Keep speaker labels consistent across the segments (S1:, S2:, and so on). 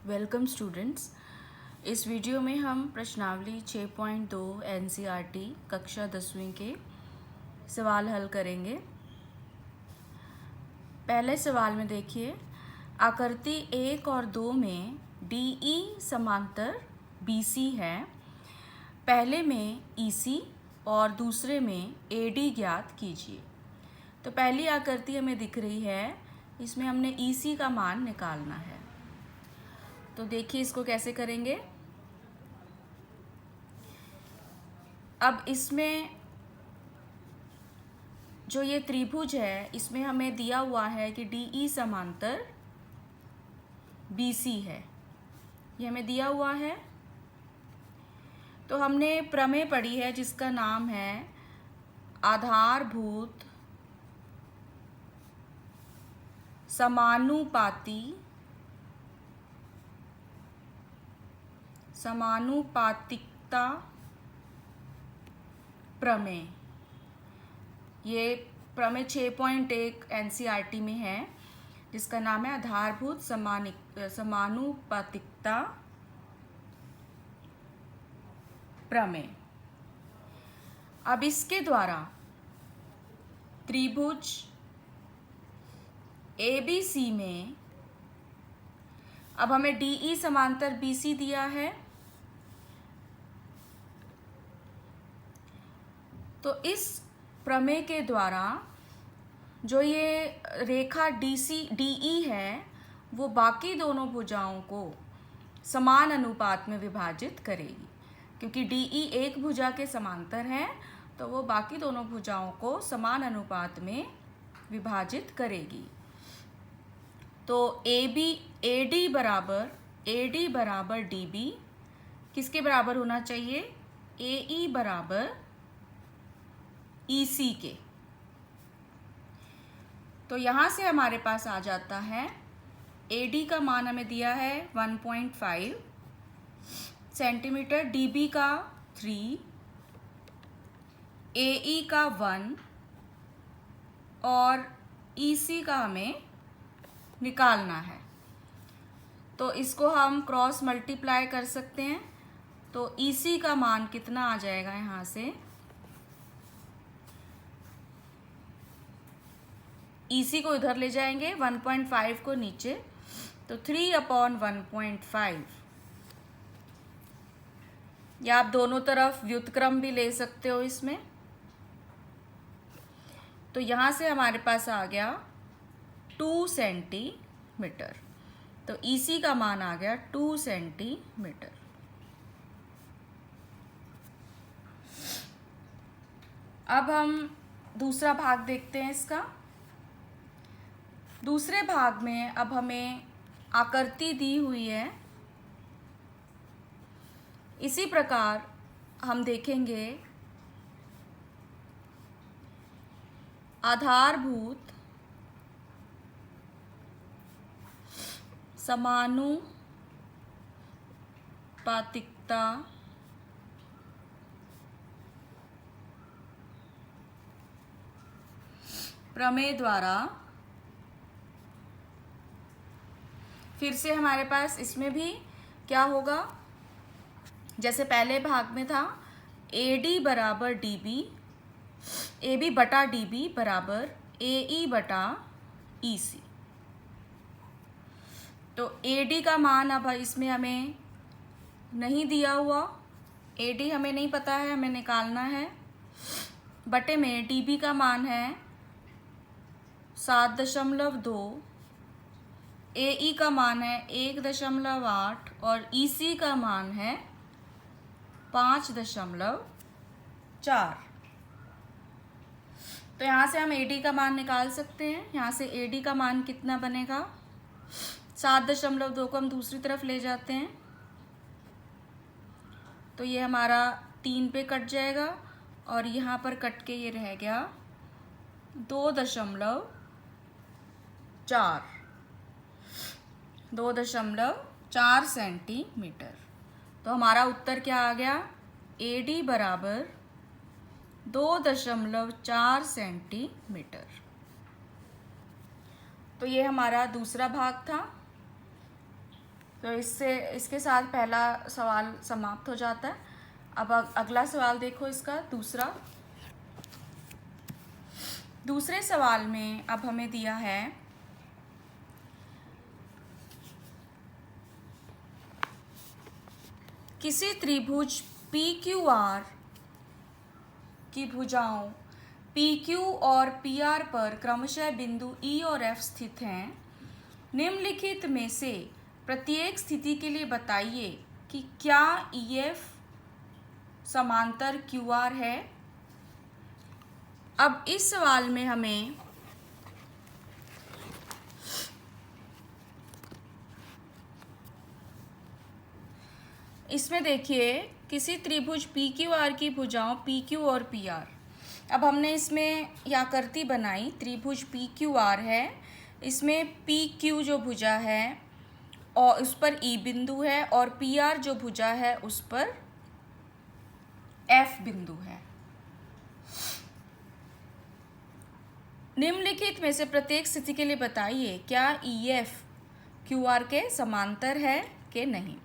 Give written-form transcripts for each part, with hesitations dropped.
S1: Welcome students. इस video में हम प्रश्नावली 6.2 एनसीईआरटी कक्षा 10वीं के सवाल हल करेंगे। पहले सवाल में देखिए, आकृति 1 और 2 में डीई समांतर बीसी है। पहले में ईसी और दूसरे में एडी ज्ञात कीजिए। तो पहली आकृति हमें दिख रही है, इसमें हमने ईसी का मान निकालना है। तो देखिए इसको कैसे करेंगे। अब इसमें जो ये त्रिभुज है, इसमें हमें दिया हुआ है कि डीई समांतर बीसी है, ये हमें दिया हुआ है। तो हमने प्रमेय पढ़ी है जिसका नाम है आधारभूत समानुपातिकता प्रमेय। ये प्रमेय 6.1 एनसीईआरटी में है जिसका नाम है आधारभूत समानुपातिकता प्रमेय। अब इसके द्वारा त्रिभुज एबीसी में अब हमें डीई समांतर बीसी दिया है, तो इस प्रमेय के द्वारा जो ये रेखा डीई है वो बाकी दोनों भुजाओं को समान अनुपात में विभाजित करेगी। क्योंकि डीई एक भुजा के समांतर है तो वो बाकी दोनों भुजाओं को समान अनुपात में विभाजित करेगी। तो एडी बराबर डीबी किसके बराबर होना चाहिए? एई बराबर ईसी के। तो यहाँ से हमारे पास आ जाता है एडी का मान हमें दिया है 1.5 सेंटीमीटर, डीबी का 3, एई का 1 और ईसी का हमें निकालना है। तो इसको हम क्रॉस मल्टीप्लाई कर सकते हैं। तो ईसी का मान कितना आ जाएगा, यहाँ से ईसी को इधर ले जाएंगे, 1.5 को नीचे, तो 3/1.5। या आप दोनों तरफ व्युत्क्रम भी ले सकते हो इसमें। तो यहाँ से हमारे पास आ गया 2 सेंटीमीटर। तो ईसी का मान आ गया 2 सेंटीमीटर। अब हम दूसरा भाग देखते हैं इसका। दूसरे भाग में अब हमें आकृति दी हुई है। इसी प्रकार हम देखेंगे आधारभूत समानुपातिकता प्रमेय द्वारा फिर से हमारे पास इसमें भी क्या होगा, जैसे पहले भाग में था एडी बराबर डीबी, एबी बटा डीबी बराबर एई बटा ईसी। तो एडी का मान अब इसमें हमें नहीं दिया हुआ, एडी हमें नहीं पता है, हमें निकालना है। बटे में डीबी का मान है 7.2, एई का मान है 1.8 और ईसी का मान है 5.4। तो यहाँ से हम एडी का मान निकाल सकते हैं। यहाँ से एडी का मान कितना बनेगा, 7.2 को हम दूसरी तरफ ले जाते हैं तो ये हमारा 3 पे कट जाएगा और यहाँ पर कट के ये रह गया 2.4 सेंटीमीटर। तो हमारा उत्तर क्या आ गया, एडी बराबर 2.4 सेंटीमीटर। तो ये हमारा दूसरा भाग था। तो इसके साथ पहला सवाल समाप्त हो जाता है। अब अगला सवाल देखो, इसका दूसरे सवाल में अब हमें दिया है किसी त्रिभुज PQR की भुजाओं PQ और PR पर क्रमशः बिंदु E और F स्थित हैं। निम्नलिखित में से प्रत्येक स्थिति के लिए बताइए कि क्या EF समांतर QR है। अब इस सवाल में हमें इसमें देखिए, किसी त्रिभुज PQR की भुजाओं PQ और PR। अब हमने इसमें आकृति बनाई, त्रिभुज PQR है, इसमें PQ जो भुजा है और उस पर E बिंदु है, और PR जो भुजा है उस पर F बिंदु है। निम्नलिखित में से प्रत्येक स्थिति के लिए बताइए क्या EF QR के समांतर है कि नहीं।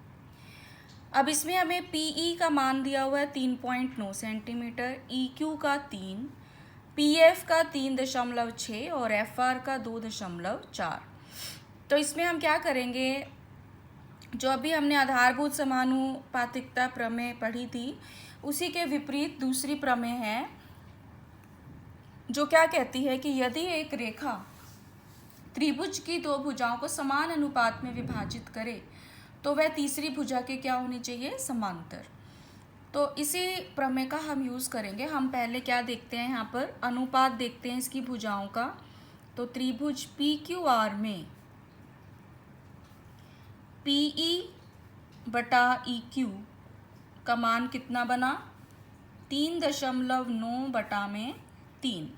S1: अब इसमें हमें PE का मान दिया हुआ है 3.9 सेंटीमीटर, EQ का 3, PF का 3.6 और FR का 2.4। तो इसमें हम क्या करेंगे, जो अभी हमने आधारभूत समानुपातिकता प्रमेय पढ़ी थी उसी के विपरीत दूसरी प्रमेय है, जो क्या कहती है कि यदि एक रेखा त्रिभुज की दो भुजाओं को समान अनुपात में विभाजित करे तो वह तीसरी भुजा के क्या होनी चाहिए, समांतर। तो इसी प्रमेय का हम यूज़ करेंगे। हम पहले क्या देखते हैं, यहाँ पर अनुपात देखते हैं इसकी भुजाओं का। तो त्रिभुज PQR में PE बटा EQ का मान कितना बना, 3.9 बटा में 3,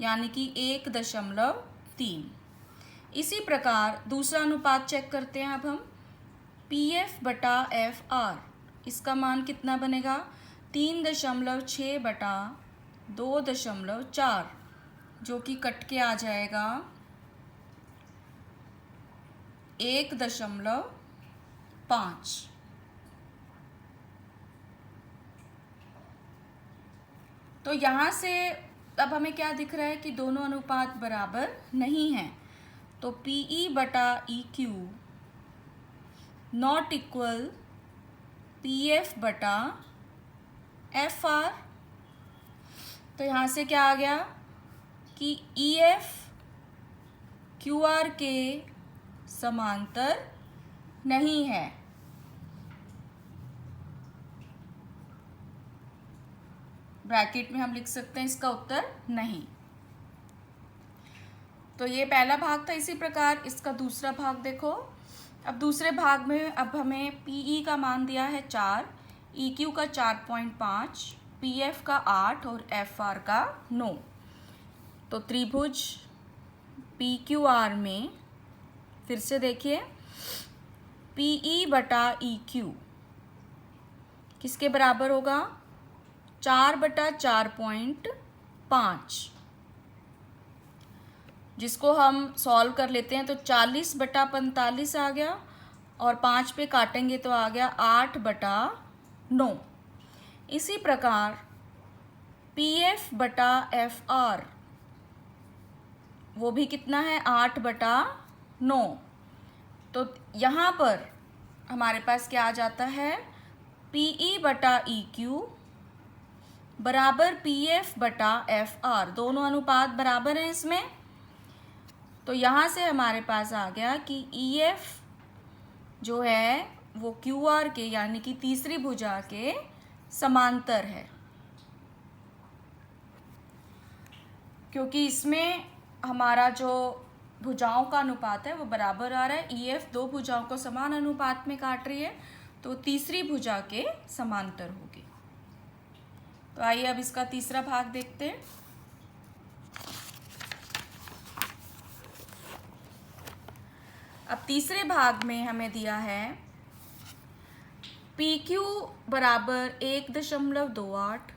S1: यानी कि 1.3। इसी प्रकार दूसरा अनुपात चेक करते हैं। अब हम PF बटा FR, इसका मान कितना बनेगा, 3.6 बटा 2.4, जो कि कट के आ जाएगा 1.5। तो यहाँ से अब हमें क्या दिख रहा है कि दोनों अनुपात बराबर नहीं हैं। तो PE बटा EQ नॉट इक्वल PF बटा FR। तो यहाँ से क्या आ गया कि EF QR के समांतर नहीं है। ब्रैकेट में हम लिख सकते हैं इसका उत्तर नहीं। तो ये पहला भाग था। इसी प्रकार इसका दूसरा भाग देखो। अब दूसरे भाग में अब हमें PE का मान दिया है 4, EQ का 4.5, PF का 8 और FR का 9। तो त्रिभुज PQR में फिर से देखिए, PE बटा EQ किसके बराबर होगा, 4 बटा 4.5, जिसको हम सॉल्व कर लेते हैं तो 40 बटा 45 आ गया, और 5 पे काटेंगे तो आ गया 8 बटा 9। इसी प्रकार PF बटा FR वो भी कितना है, 8 बटा 9। तो यहाँ पर हमारे पास क्या आ जाता है, PE बटा EQ बराबर PF बटा FR, दोनों अनुपात बराबर हैं इसमें। तो यहाँ से हमारे पास आ गया कि EF जो है वो QR के यानी कि तीसरी भुजा के समांतर है, क्योंकि इसमें हमारा जो भुजाओं का अनुपात है वो बराबर आ रहा है। EF दो भुजाओं को समान अनुपात में काट रही है, तो तीसरी भुजा के समांतर होगी। तो आइए अब इसका तीसरा भाग देखते हैं। अब तीसरे भाग में हमें दिया है PQ बराबर 1.28।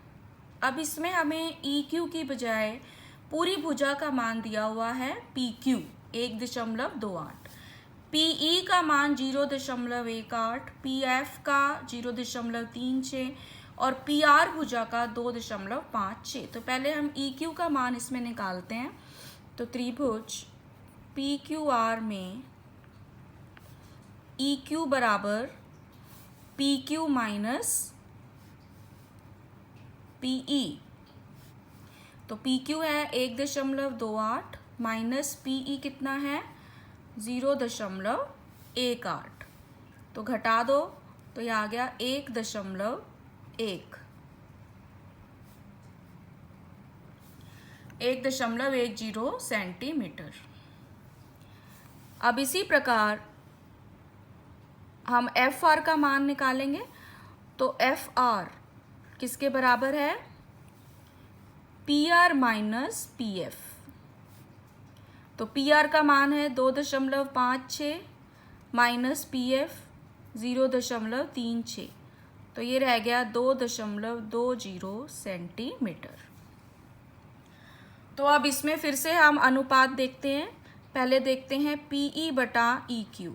S1: अब इसमें हमें EQ की बजाय पूरी भुजा का मान दिया हुआ है PQ 1.28। पीई का मान 0.18, पीएफ का 0.36 और पीआर भुजा का 2.56। तो पहले हम ईक्यू का मान इसमें निकालते हैं। तो त्रिभुज पीक्यूआर में ईक्यू बराबर पीक्यू माइनस पीई। तो PQ है 1.28 माइनस PE कितना है 0.18। तो घटा दो तो ये आ गया 1.10 सेंटीमीटर। अब इसी प्रकार हम FR का मान निकालेंगे। तो FR किसके बराबर है PR माइनस PF। तो PR का मान है 2.56 माइनस PF 0.36। तो ये रह गया 2.20 सेंटीमीटर। तो अब इसमें फिर से हम अनुपात देखते हैं। पहले देखते हैं PE बटा EQ।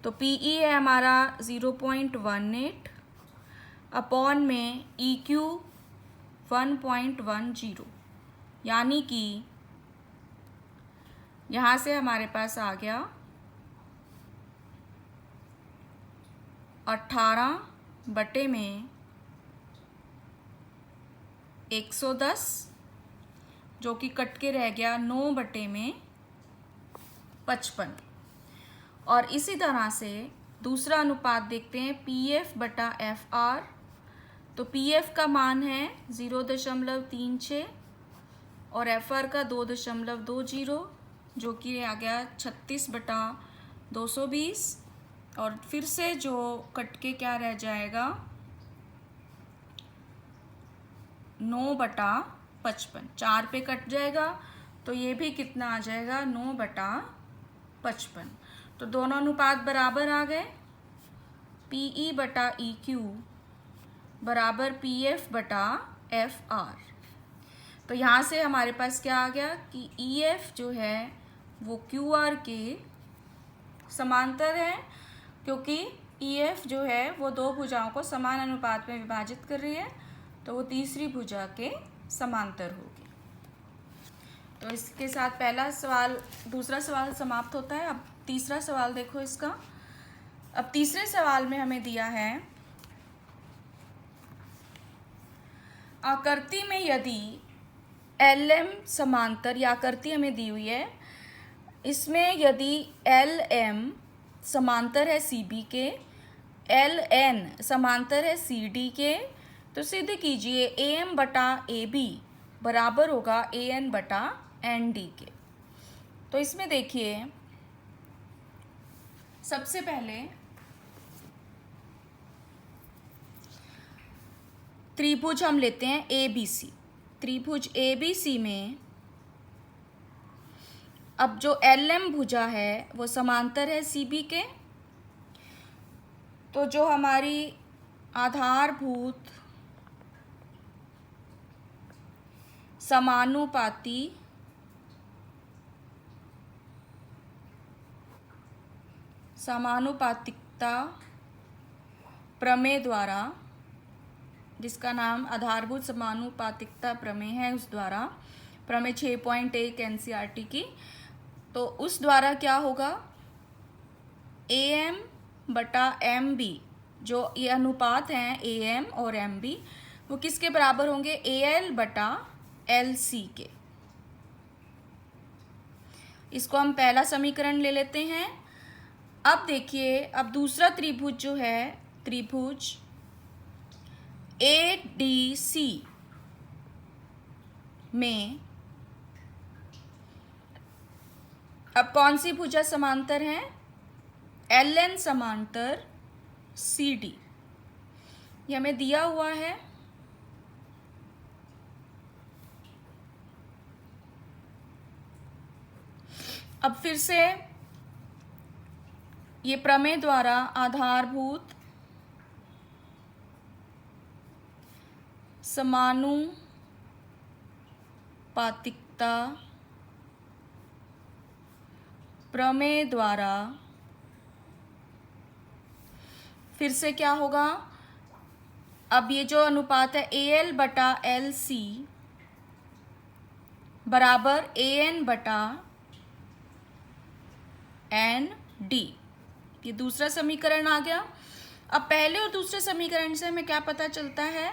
S1: तो PE है हमारा 0.18 अपॉन में EQ 1.10, यानी कि यहाँ से हमारे पास आ गया 18/110, जो कि कट के रह गया 9/55। और इसी तरह से दूसरा अनुपात देखते हैं PF बटा FR। तो PF का मान है 0.36 और FR का 2.20, जो कि आ गया 36/220। और फिर से जो कट के क्या रह जाएगा 9/55, 4 पे कट जाएगा तो ये भी कितना आ जाएगा 9/55। तो दोनों अनुपात बराबर आ गए। PE बटा EQ बराबर PF बटा FR। तो यहाँ से हमारे पास क्या आ गया कि EF जो है वो QR के समांतर है, क्योंकि EF जो है वो दो भुजाओं को समान अनुपात में विभाजित कर रही है, तो वो तीसरी भुजा के समांतर होगी। तो इसके साथ पहला सवाल, दूसरा सवाल समाप्त होता है। अब तीसरा सवाल देखो इसका। अब तीसरे सवाल में हमें दिया है आकृति में यदि LM समांतर, या आकृति हमें दी हुई है, इसमें यदि LM समांतर है CB के, LN समांतर है CD के, तो सिद्ध कीजिए AM बटा AB बराबर होगा AN बटा ND के। तो इसमें देखिए सबसे पहले त्रिभुज हम लेते हैं ABC। त्रिभुज ABC में अब जो LM भुजा है वो समांतर है CB के। तो जो हमारी आधारभूत समानुपातिकता प्रमेय द्वारा, जिसका नाम आधारभूत समानुपातिकता प्रमेय है, उस द्वारा, प्रमेय 6.1 NCERT की, तो उस द्वारा क्या होगा AM बटा MB, जो ये अनुपात हैं AM और MB, वो किसके बराबर होंगे AL बटा LC के। इसको हम पहला समीकरण ले लेते हैं। अब देखिए, अब दूसरा त्रिभुज जो है, त्रिभुज ADC में अब कौन सी भुजा समांतर है, LN समांतर CD, ये हमें दिया हुआ है। अब फिर से ये प्रमेय द्वारा आधारभूत समानुपातिकता प्रमेय द्वारा फिर से क्या होगा, अब ये जो अनुपात है AL बटा LC बराबर AN बटा ND, ये दूसरा समीकरण आ गया। अब पहले और दूसरे समीकरण से हमें क्या पता चलता है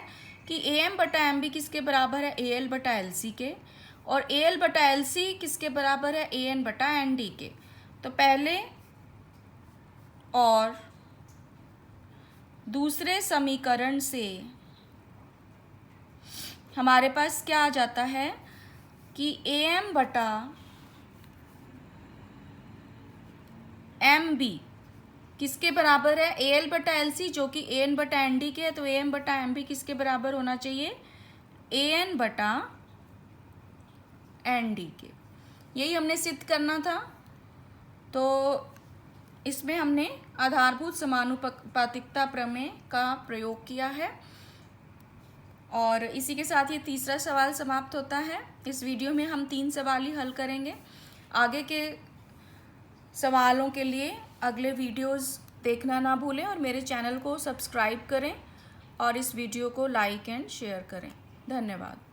S1: कि AM बटा MB किसके बराबर है, AL बटा LC के, और AL बटा LC किसके बराबर है, AN बटा ND के। तो पहले और दूसरे समीकरण से हमारे पास क्या आ जाता है कि AM बटा MB किसके बराबर है, AL बटा LC जो कि AN बटा ND के है, तो AM बटा MB किसके बराबर होना चाहिए, AN बटा ND के। यही हमने सिद्ध करना था। तो इसमें हमने आधारभूत समानुपातिकता प्रमेय का प्रयोग किया है और इसी के साथ ये तीसरा सवाल समाप्त होता है। इस वीडियो में हम 3 सवाल ही हल करेंगे। आगे के सवालों के लिए अगले वीडियोस देखना ना भूलें और मेरे चैनल को सब्सक्राइब करें और इस वीडियो को लाइक एंड शेयर करें। धन्यवाद।